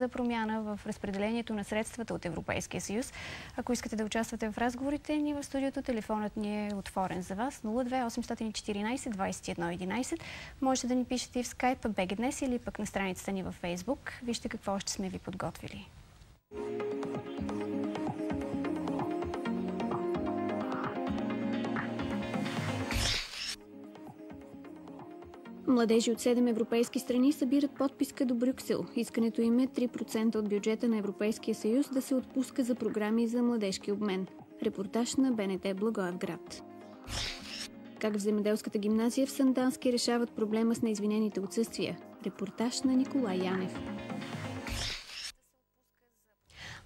за промяна в разпределението на средствата от Европейския съюз. Ако искате да участвате в разговорите ни в студиото, телефонът ни е отворен за вас 02 814 21 11. Можете да ни пишете и в Skype BG днес или пък на страницата ни във Facebook. Вижте какво още сме ви подготвили. Младежи от 7 европейски страни събират подписка до Брюксел. Искането им е 3% от бюджета на Европейския съюз да се отпуска за програми за младежки обмен. Репортаж на БНТ Благоевград. Как в земеделската гимназия в Сандански решават проблема с неизвинените отсъствия. Репортаж на Николай Янев.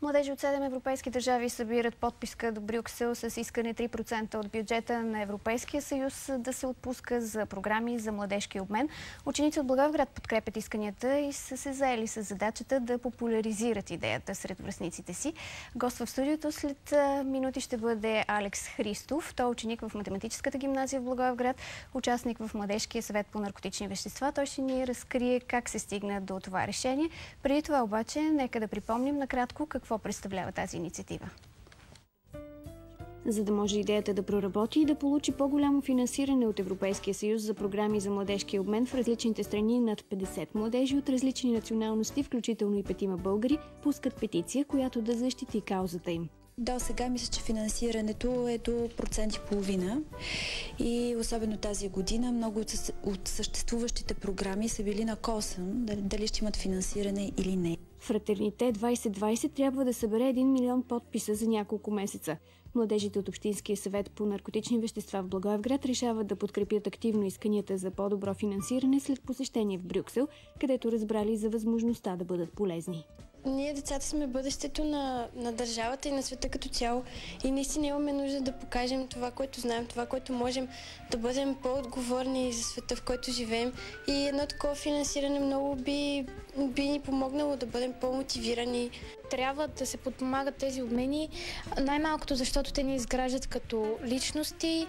Младежи от 7 европейски държави събират подписка до Брюксел с искане 3% от бюджета на Европейския съюз да се отпуска за програми за младежки обмен. Ученици от Благоевград подкрепят исканията и са се заели с задачата да популяризират идеята сред връстниците си. Гост в студиото след минути ще бъде Алекс Христов. Той е ученик в математическата гимназия в Благоевград, участник в Младежкия съвет по наркотични вещества. Той ще ни разкрие как се стигна до това решение. Преди това обаче, нека да припомним накратко какво представлява тази инициатива. За да може идеята да проработи и да получи по-голямо финансиране от Европейския съюз за програми за младежки обмен в различните страни, над 50 младежи от различни националности, включително и 5 българи, пускат петиция, която да защити каузата им. До сега мисля, че финансирането е до 1,5%. И особено тази година много от съществуващите програми са били на косъм, дали ще имат финансиране или не. Фратерните 2020 трябва да събере 1 милион подписа за няколко месеца. Младежите от Общинския съвет по наркотични вещества в Благоевград решават да подкрепят активно исканията за по-добро финансиране след посещение в Брюксел, където разбрали за възможността да бъдат полезни. Ние, децата, сме бъдещето на държавата и на света като цяло и наистина имаме нужда да покажем това, което знаем, това, което можем, да бъдем по-отговорни за света, в който живеем, и едно такова финансиране много би ни помогнало да бъдем по-мотивирани. Трябва да се подпомагат тези обмени, най-малкото защото те ни изграждат като личности.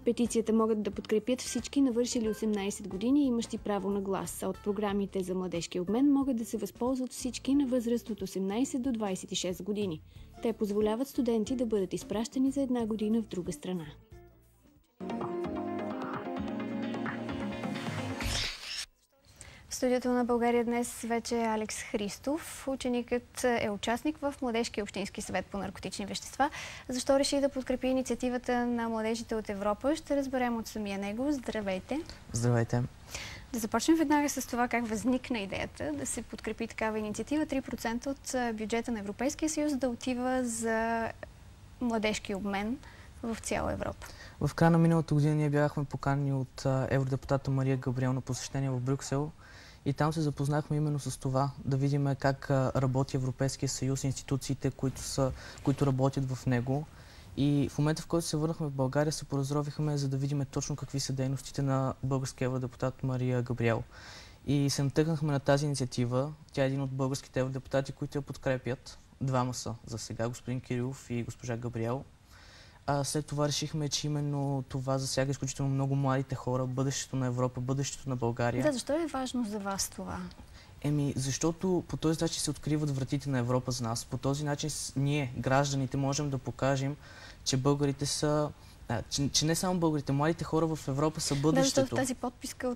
Петицията могат да подкрепят всички навършили 18 години и имащи право на глас, а от програмите за младежки обмен могат да се възползват всички на възраст от 18 до 26 години. Те позволяват студенти да бъдат изпращани за една година в друга страна. В студиото на България днес вече е Алекс Христов. Ученикът е участник в Младежкия общински съвет по наркотични вещества. Защо реши да подкрепи инициативата на младежите от Европа, ще разберем от самия него. Здравейте! Здравейте! Да започнем веднага с това как възникна идеята да се подкрепи такава инициатива. 3% от бюджета на Европейския съюз да отива за младежки обмен в цяла Европа. В края на миналата година ние бяхме поканени от евродепутата Мария Габриел на посещение в Брюксел. И там се запознахме именно с това, да видим как работи Европейския съюз, институциите, които работят в него. И в момента, в който се върнахме в България, се поразровихме, за да видим точно какви са дейностите на българския евродепутат Мария Габриел. И се натъкнахме на тази инициатива. Тя е един от българските евродепутати, които я подкрепят. Двама са за сега, господин Кирилов и госпожа Габриел. След това решихме, че именно това засяга изключително много младите хора, бъдещето на Европа, бъдещето на България. Да, защо е важно за вас това? Защото по този начин се откриват вратите на Европа за нас. По този начин ние, гражданите, можем да покажем, че българите са... че не само българите, младите хора в Европа са бъдещето. Да, защото тази подписка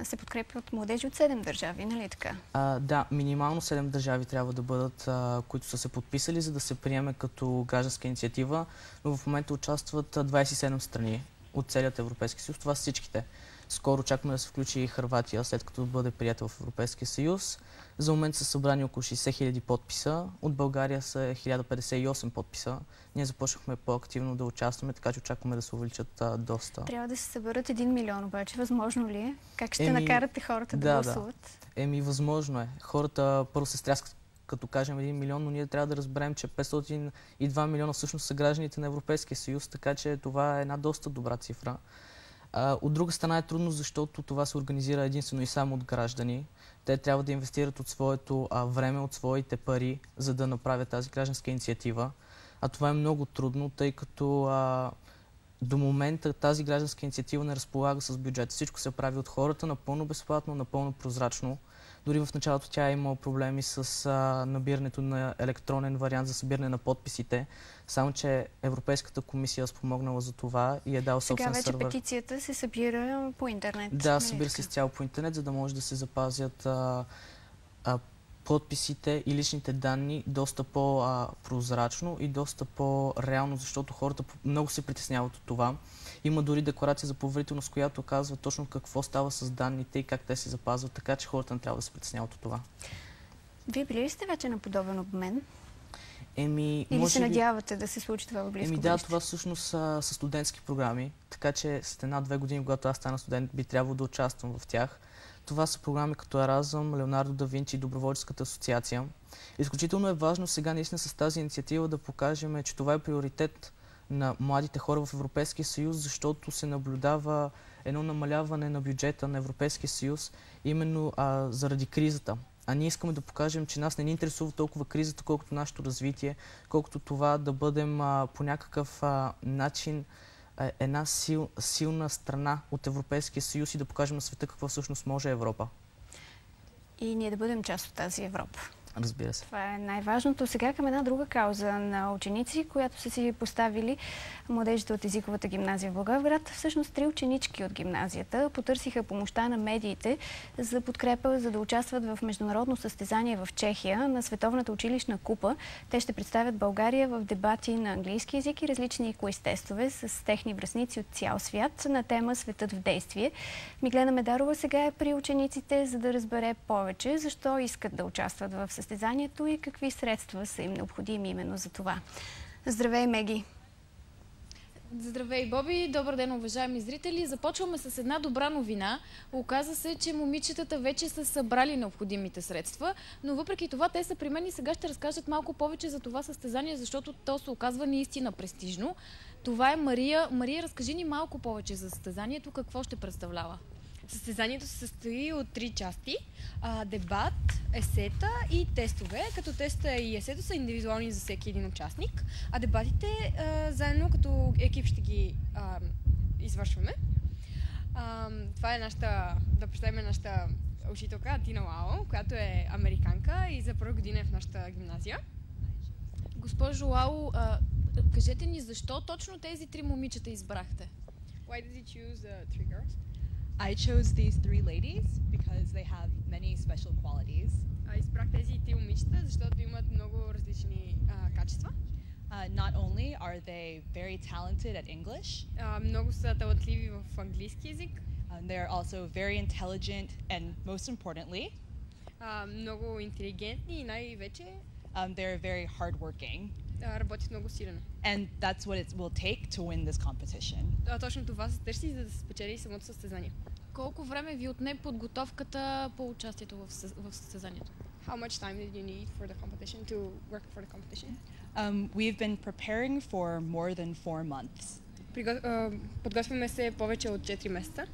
се подкрепя от младежи от 7 държави, нали така? Да, минимално 7 държави трябва да бъдат, които са се подписали, за да се приеме като гражданска инициатива, но в момента участват 27 страни от целият Европейски съюз. Това са всичките. Скоро очакваме да се включи и Хърватия, след като бъде приятел в Европейския съюз. За момент са събрани около 60 000 подписа. От България са 1058 подписа. Ние започнахме по-активно да участваме, така че очакваме да се увеличат доста. Трябва да се съберат 1 милион, обаче възможно ли е? Как ще накарате хората да гласуват? Възможно е. Хората първо се стряскат, като кажем 1 милион, но ние трябва да разберем, че 502 милиона всъщност са гражданите на Европейския съюз, така че това е една доста добра цифра. От друга страна е трудно, защото това се организира единствено и само от граждани. Те трябва да инвестират от своето време, от своите пари, за да направят тази гражданска инициатива. А това е много трудно, тъй като до момента тази гражданска инициатива не разполага с бюджет. Всичко се прави от хората, напълно безплатно, напълно прозрачно. Дори в началото тя е имала проблеми с набирането на електронен вариант за събиране на подписите, само че Европейската комисия е спомогнала за това и е дал собствен сервер. Сега вече петицията се събира по интернет. Да, събира се изцяло по интернет, за да може да се запазят подписите и личните данни доста по-прозрачно и доста по-реално, защото хората много се притесняват от това. Има дори декларация за поверителност, която казва точно какво става с данните и как те се запазват, така че хората не трябва да се притесняват от това. Вие били ли сте вече на подобен обмен? Или се надявате да се случи това в близко бъдеще? Да, това всъщност са студентски програми, така че след 1-2 години, когато аз стана студент, би трябвало да участвам в тях. Това са програми като Еразъм, Леонардо да Винчи и Доброволческата асоциация. Изключително е важно сега наистина с тази инициатива да покажем, че това е приоритет на младите хора в Европейския съюз, защото се наблюдава едно намаляване на бюджета на Европейския съюз именно заради кризата. А ние искаме да покажем, че нас не ни интересува толкова кризата, колкото нашето развитие, колкото това да бъдем по някакъв начин една силна страна от Европейския съюз и да покажем на света какво всъщност може Европа. И ние да бъдем част от тази Европа. Разбира се. Това е най-важното. Сега към една друга кауза на ученици, която са си поставили младежите от езиковата гимназия в Благоевград. Всъщност 3 ученички от гимназията потърсиха помощта на медиите за подкрепа, за да участват в международно състезание в Чехия на Световната училищна купа. Те ще представят България в дебати на английски език и различни квиз-тестове с техни връстници от цял свят на тема "Светът в действие". Миглена Медарова сега е при учениците, за да разбере повече защо искат да участват в състезанието и какви средства са им необходими именно за това. Здравей, Меги! Здравей, Боби! Добър ден, уважаеми зрители! Започваме с една добра новина. Оказа се, че момичетата вече са събрали необходимите средства, но въпреки това те са при мен и сега ще разкажат малко повече за това състезание, защото то се оказва наистина престижно. Това е Мария. Мария, разкажи ни малко повече за състезанието. Какво ще представлява? Състезанието се състои от 3 части. Дебат, есета и тестове, като теста и есето са индивидуални за всеки един участник, а дебатите заедно като екип ще ги извършваме. Това е да представим нашата учителка Тина Лао, която е американка и за първа година е в нашата гимназия. Госпожо Лао, кажете ни защо точно тези 3 момичета избрахте? Why did you choose the 3 girls? I chose these 3 ladies because they have many special qualities. Избрах тези 3 момичета, защото имат много различни качества. Not only are they very talented at English, много са талантливи в английски език. They are also very intelligent and most importantly, много интелигентни и най-вече they're very hardworking. Работят много силно. And that's what it will take to win this competition. Точно това се търси, за да се спечели самото състезание. Колко време ви отне подготовката по участието в състезанието? How much time did you need for the competition, to work for the competition? We've been preparing for more than 4 months. Подготвяме се повече от 4 месеца.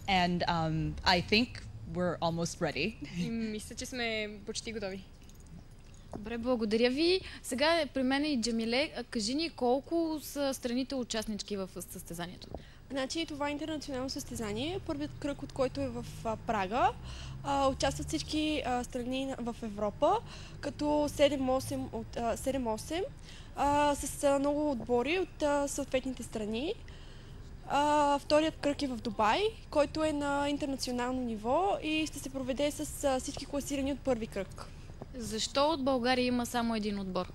And I think we're almost ready. И мисля, че сме почти готови. Добре, благодаря ви. Сега е при мен и Джамиле. Кажи ни колко са страните участнички в състезанието? Значи това е интернационално състезание, първият кръг от който е в Прага. Участват всички страни в Европа, като 7-8 с много отбори от съответните страни. Вторият кръг е в Дубай, който е на интернационално ниво и ще се проведе с всички класирани от първи кръг. Защо от България има само един отбор?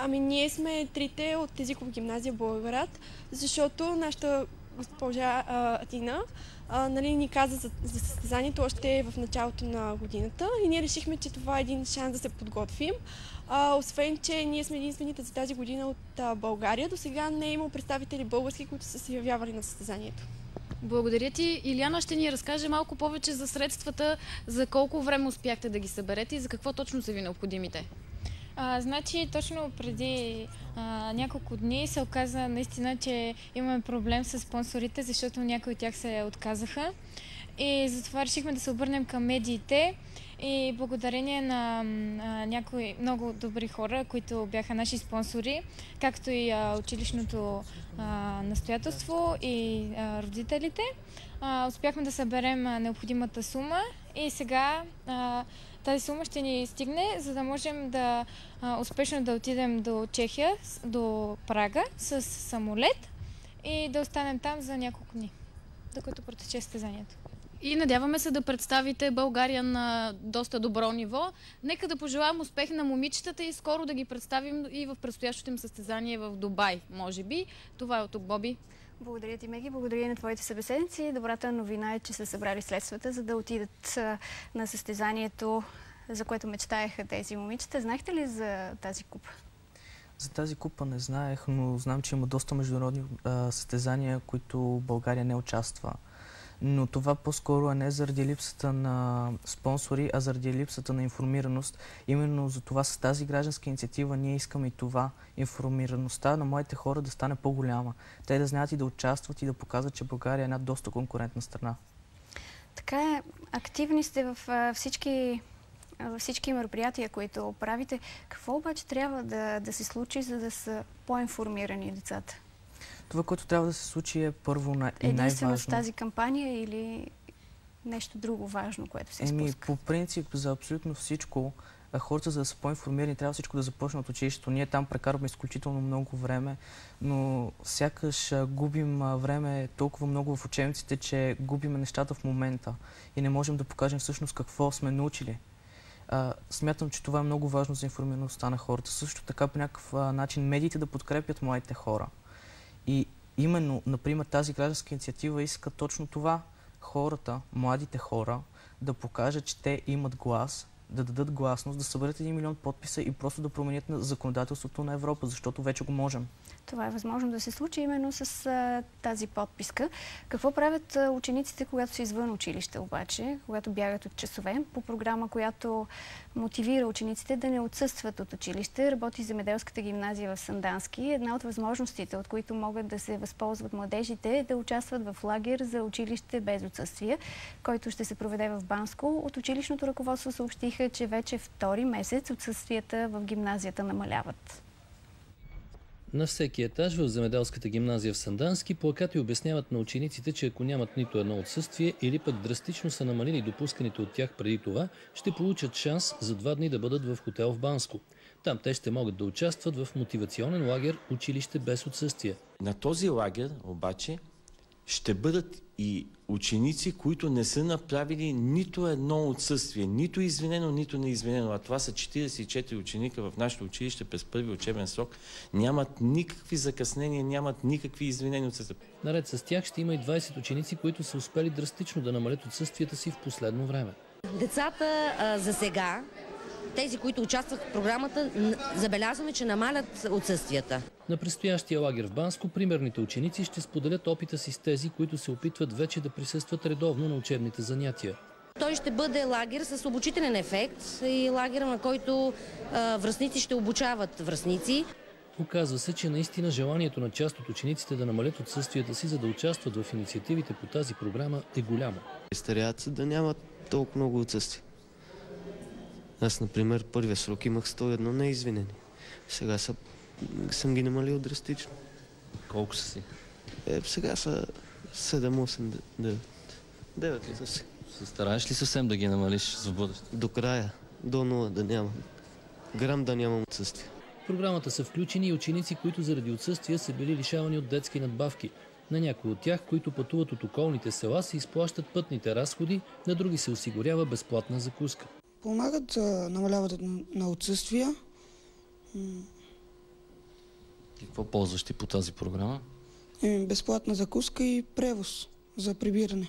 Ние сме 3-те от езикова гимназия Благоевград, защото нашата госпожа Атина ни каза за състезанието още в началото на годината и ние решихме, че това е един шанс да се подготвим. Освен, че ние сме единствените за тази година от България, до сега не е имало представители български, които са се явявали на състезанието. Благодаря ти. Иляна ще ни разкаже малко повече за средствата, за колко време успяхте да ги съберете и за какво точно са ви необходимите. Значи точно преди няколко дни се оказа наистина, че имаме проблем с спонсорите, защото някои от тях се отказаха. И затова решихме да се обърнем към медиите и благодарение на някои много добри хора, които бяха наши спонсори, както и училищното настоятелство и родителите, успяхме да съберем необходимата сума И сега тази сума ще ни стигне, за да можем да успешно да отидем до Чехия, до Прага с самолет и да останем там за няколко дни, докато протече състезанието. И надяваме се да представите България на доста добро ниво. Нека да пожелаем успех на момичетата и скоро да ги представим и в предстоящото им състезание в Дубай, може би. Това е от тук, Боби. Благодаря ти, Меги. Благодаря и на твоите събеседници. Добрата новина е, че са събрали средствата, за да отидат на състезанието, за което мечтаеха тези момичета. Знаехте ли за тази купа? За тази купа не знаех, но знам, че има доста международни състезания, които България не участва. Но това по-скоро е не заради липсата на спонсори, а заради липсата на информираност. Именно за това с тази гражданска инициатива ние искаме и това, информираността на младите хора да стане по-голяма. Те да знаят и да участват и да показват, че България е една доста конкурентна страна. Така е, активни сте в всички мероприятия, които правите. Какво обаче трябва да се случи, за да са по-информирани децата? Това, което трябва да се случи е първо и най-важно. Единствено с тази кампания или нещо друго важно, което се изпуска? По принцип, за абсолютно всичко, хората, за да са по-информирани, трябва всичко да започне от училището. Ние там прекарваме изключително много време, но сякаш губим време толкова много в учебниците, че губим нещата в момента и не можем да покажем всъщност какво сме научили. Смятам, че това е много важно за информираността на хората. Също така по някакъв начин медиите да подкрепят младите хора. И именно, например, тази гражданска инициатива иска точно това. Хората, младите хора, да покажат, че те имат глас, да дадат гласност, да съберат 1 милион подписа и просто да променят законодателството на Европа, защото вече го можем. Това е възможно да се случи именно с тази подписка. Какво правят учениците, когато са извън училище обаче, когато бягат от часове? По програма, която мотивира учениците да не отсъстват от училище, работи Земеделската гимназия в Сандански. Една от възможностите, от които могат да се възползват младежите, е да участват в лагер за училище без отсъствие, който ще се проведе в Банско. От училищното ръководство съобщиха, че вече втори месец отсъствията в гимназията намаляват. На всеки етаж в Земеделската гимназия в Сандански плакати обясняват на учениците, че ако нямат нито едно отсъствие или пък драстично са намалили допусканите от тях преди това, ще получат шанс за 2 дни да бъдат в хотел в Банско. Там те ще могат да участват в мотивационен лагер «Училище без отсъствие». На този лагер обаче ще бъдат и ученици, които не са направили нито едно отсъствие, нито извинено, нито неизвинено. А това са 44 ученика в нашето училище през първи учебен срок. Нямат никакви закъснения, нямат никакви извинени отсъствия. Наред с тях ще има и 20 ученици, които са успели драстично да намалят отсъствията си в последно време. Децата за сега, тези, които участват в програмата, забелязваме, че намалят отсъствията. На предстоящия лагер в Банско примерните ученици ще споделят опита си с тези, които се опитват вече да присъстват редовно на учебните занятия. Той ще бъде лагер с обучителен ефект и лагер, на който връстници ще обучават връстници. Оказва се, че наистина желанието на част от учениците да намалят отсъствията си, за да участват в инициативите по тази програма, е голямо. Старят се да нямат толкова много отсъствия. Аз, например, първия срок имах 101 неизвинени. Сега съм ги намалил драстично. Колко са си? Сега са 7, 8, 9. 9 ли са си? Стараеш ли съвсем да ги намалиш за бъдеще? До края, до 0 да нямам. Грам да нямам отсъствие. В програмата са включени и ученици, които заради отсъствия са били лишавани от детски надбавки. На някои от тях, които пътуват от околните села, се изплащат пътните разходи, на други се осигурява безплатна закуска. Помагат за намаляването на отсъствия. Какво ползваш ти по тази програма? Безплатна закуска и превоз за прибиране.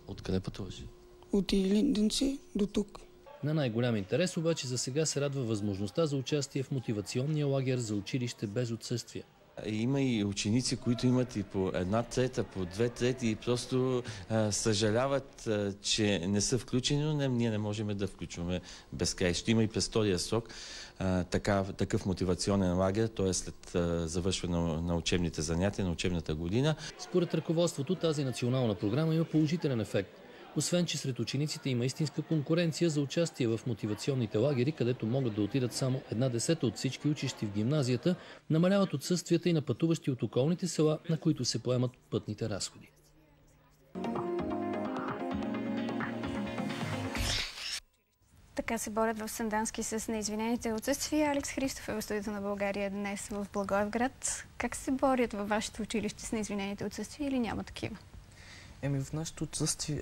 Откъде пътуваш? От Илинденци до тук. На най-голям интерес обаче за сега се радва възможността за участие в мотивационния лагер за училище без отсъствие. Има и ученици, които имат и по 1/3, по 2/3 и просто съжаляват, че не са включени, но ние не можем да включваме безкрай. Ще има и през втория срок такъв мотивационен лагер, т.е. след завършване на учебните занятия, на учебната година. Според ръководството тази национална програма има положителен ефект. Освен, че сред учениците има истинска конкуренция за участие в мотивационните лагери, където могат да отидат само 1/10 от всички учещи в гимназията, намаляват отсъствията и на пътуващи от околните села, на които се поемат пътните разходи. Така се борят в Сандански с неизвинените отсъствия. Алекс Христов е в студиото на България днес в Благоевград. Как се борят във вашето училище с неизвинените отсъствия или няма такива? В нашето отсъствие,